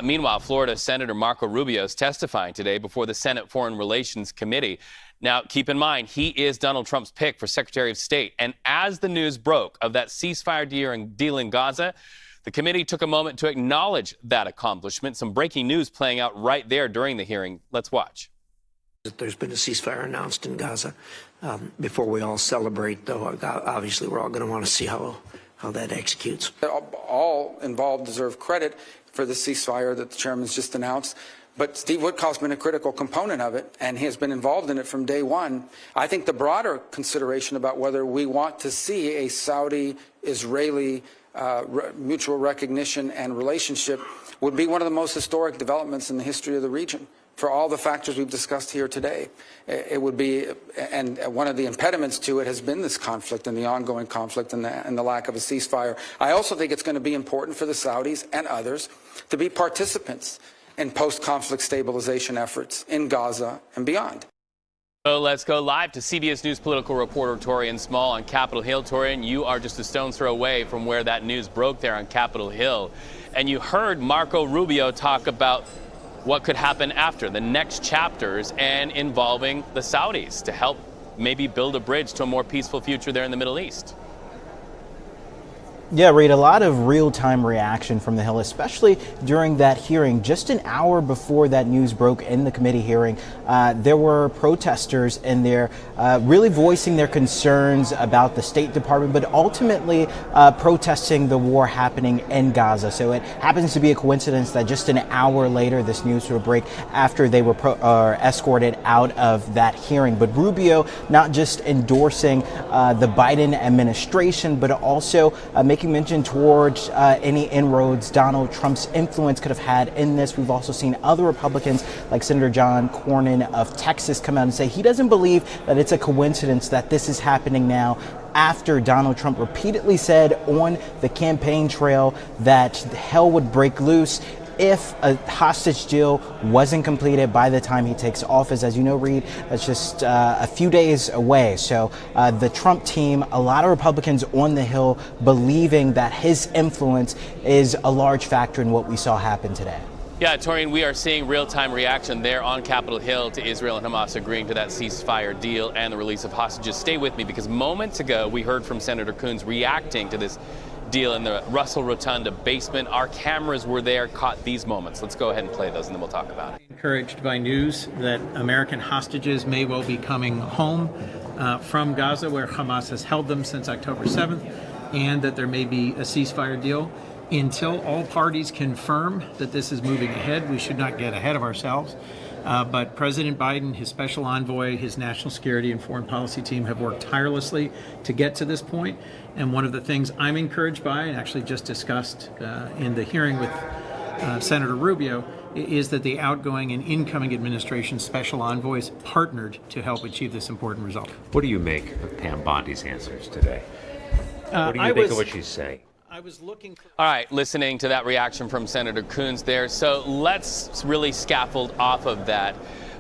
Meanwhile, Florida Senator Marco Rubio is testifying today before the Senate Foreign Relations Committee. Now, keep in mind, he is Donald Trump's pick for Secretary of State. And as the news broke of that ceasefire deal in Gaza, the committee took a moment to acknowledge that accomplishment. Some breaking news playing out right there during the hearing. Let's watch. There's been a ceasefire announced in Gaza. Before we all celebrate, though, obviously we're all going to want to see how that executes. All involved deserve credit for the ceasefire that the chairman's just announced. But Steve Witkoff's been a critical component of it, and he has been involved in it from day one. I think the broader consideration about whether we want to see a Saudi-Israeli mutual recognition and relationship would be one of the most historic developments in the history of the region. For all the factors we've discussed here today, it would be, and one of the impediments to it has been this conflict and the ongoing conflict and the lack of a ceasefire. I also think it's going to be important for the Saudis and others to be participants in post-conflict stabilization efforts in Gaza and beyond. So let's go live to CBS News political reporter Taurean Small on Capitol Hill. Taurean, you are just a stone's throw away from where that news broke there on Capitol Hill. And you heard Marco Rubio talk about what could happen after, the next chapters, and involving the Saudis to help maybe build a bridge to a more peaceful future there in the Middle East. Yeah, Reed, a lot of real-time reaction from the Hill, especially during that hearing. Just an hour before that news broke in the committee hearing, there were protesters in there really voicing their concerns about the State Department, but ultimately protesting the war happening in Gaza. So it happens to be a coincidence that just an hour later, this news would break after they were escorted out of that hearing. But Rubio not just endorsing the Biden administration, but also making mention towards any inroads Donald Trump's influence could have had in this. We've also seen other Republicans like Senator John Cornyn of Texas come out and say he doesn't believe that it's a coincidence that this is happening now after Donald Trump repeatedly said on the campaign trail that hell would break loose if a hostage deal wasn't completed by the time he takes office. As you know, Reed, that's just a few days away. So the Trump team, a lot of Republicans on the Hill believing that his influence is a large factor in what we saw happen today. Yeah, Taurean, we are seeing real-time reaction there on Capitol Hill to Israel and Hamas agreeing to that ceasefire deal and the release of hostages. Stay with me, because moments ago we heard from Senator Coons reacting to this deal in the Russell Rotunda basement. Our cameras were there, caught these moments. Let's go ahead and play those, and then we'll talk about it. Encouraged by news that American hostages may well be coming home from Gaza, where Hamas has held them since October 7th, and that there may be a ceasefire deal. Until all parties confirm that this is moving ahead, we should not get ahead of ourselves. But President Biden, his special envoy, his national security and foreign policy team have worked tirelessly to get to this point. And one of the things I'm encouraged by, and actually just discussed in the hearing with Senator Rubio, is that the outgoing and incoming administration special envoys partnered to help achieve this important result. What do you make of Pam Bondi's answers today? What do you think of what she's saying? I was looking for... All right, listening to that reaction from Senator Coons there. So let's really scaffold off of that.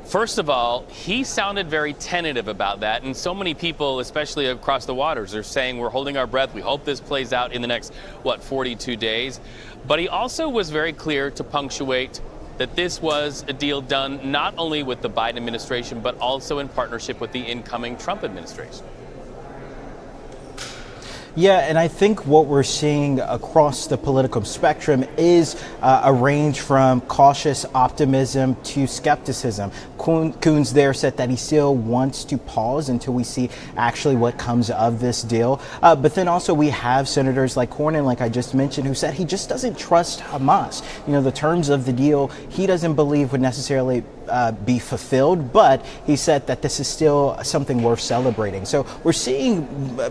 First of all, he sounded very tentative about that. And so many people, especially across the waters, are saying we're holding our breath. We hope this plays out in the next, 42 days. But he also was very clear to punctuate that this was a deal done not only with the Biden administration, but also in partnership with the incoming Trump administration. Yeah, and I think what we're seeing across the political spectrum is a range from cautious optimism to skepticism. Coons there said that he still wants to pause until we see actually what comes of this deal. But then also we have senators like Cornyn, like I just mentioned, who said he just doesn't trust Hamas. You know, the terms of the deal he doesn't believe would necessarily be fulfilled, but he said that this is still something worth celebrating. So we're seeing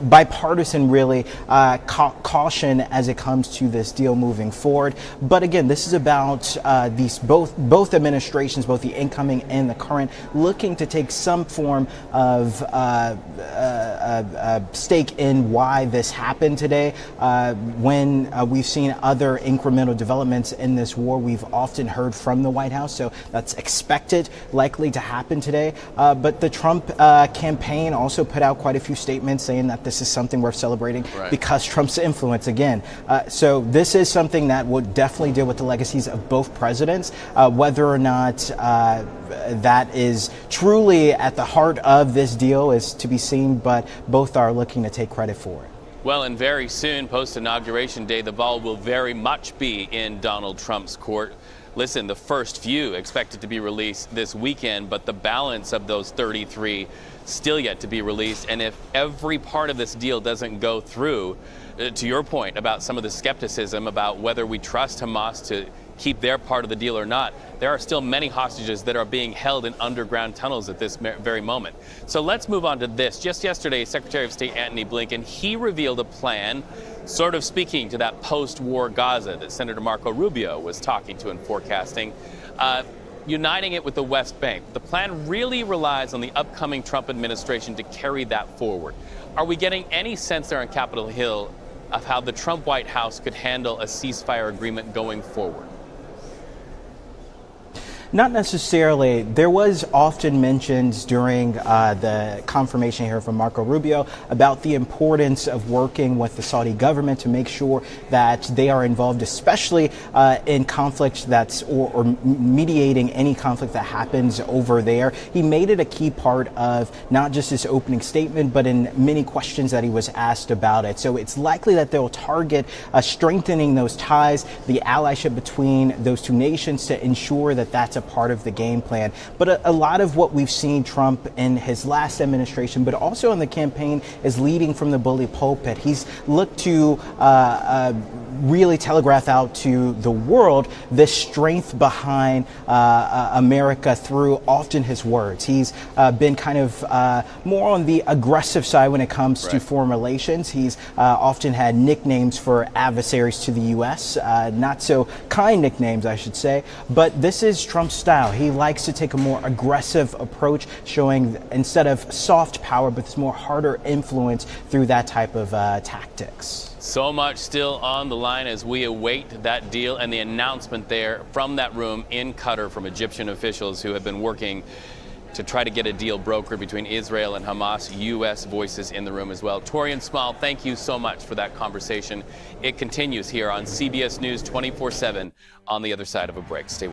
bipartisan really caution as it comes to this deal moving forward. But again, this is about these both administrations, both the incoming and the current, looking to take some form of stake in why this happened today. When we've seen other incremental developments in this war, we've often heard from the White House, so that's expected, likely to happen today. But the Trump campaign also put out quite a few statements saying that this is something worth celebrating. negotiating because Trump's influence again. So this is something that would definitely deal with the legacies of both presidents. Whether or not that is truly at the heart of this deal is to be seen, but both are looking to take credit for it. Well, and very soon, post-inauguration day, the ball will very much be in Donald Trump's court. Listen, the first few expected to be released this weekend, but the balance of those 33 still yet to be released. And if every part of this deal doesn't go through, to your point about some of the skepticism about whether we trust Hamas to keep their part of the deal or not, there are still many hostages that are being held in underground tunnels at this very moment. So let's move on to this. Just yesterday, Secretary of State Antony Blinken, he revealed a plan sort of speaking to that post-war Gaza that Senator Marco Rubio was talking to and forecasting, uniting it with the West Bank. The plan really relies on the upcoming Trump administration to carry that forward. Are we getting any sense there on Capitol Hill of how the Trump White House could handle a ceasefire agreement going forward? Not necessarily. There was often mentions during the confirmation here from Marco Rubio about the importance of working with the Saudi government to make sure that they are involved, especially in conflict or mediating any conflict that happens over there. He made it a key part of not just his opening statement, but in many questions that he was asked about it. So it's likely that they'll target strengthening those ties, the allyship between those two nations to ensure that that's a part of the game plan. But a lot of what we've seen Trump in his last administration, but also in the campaign, is leading from the bully pulpit. He's looked to really telegraph out to the world the strength behind America through often his words. He's been kind of more on the aggressive side when it comes to foreign relations. He's often had nicknames for adversaries to the U.S., not so kind nicknames, I should say. But this is Trump's style. He likes to take a more aggressive approach, showing instead of soft power, but this more harder influence through that type of tactics. So much still on the line as we await that deal and the announcement there from that room in Qatar from Egyptian officials who have been working to try to get a deal brokered between Israel and Hamas. U.S. voices in the room as well. Taurean Small, thank you so much for that conversation. It continues here on CBS News 24/7 on the other side of a break. Stay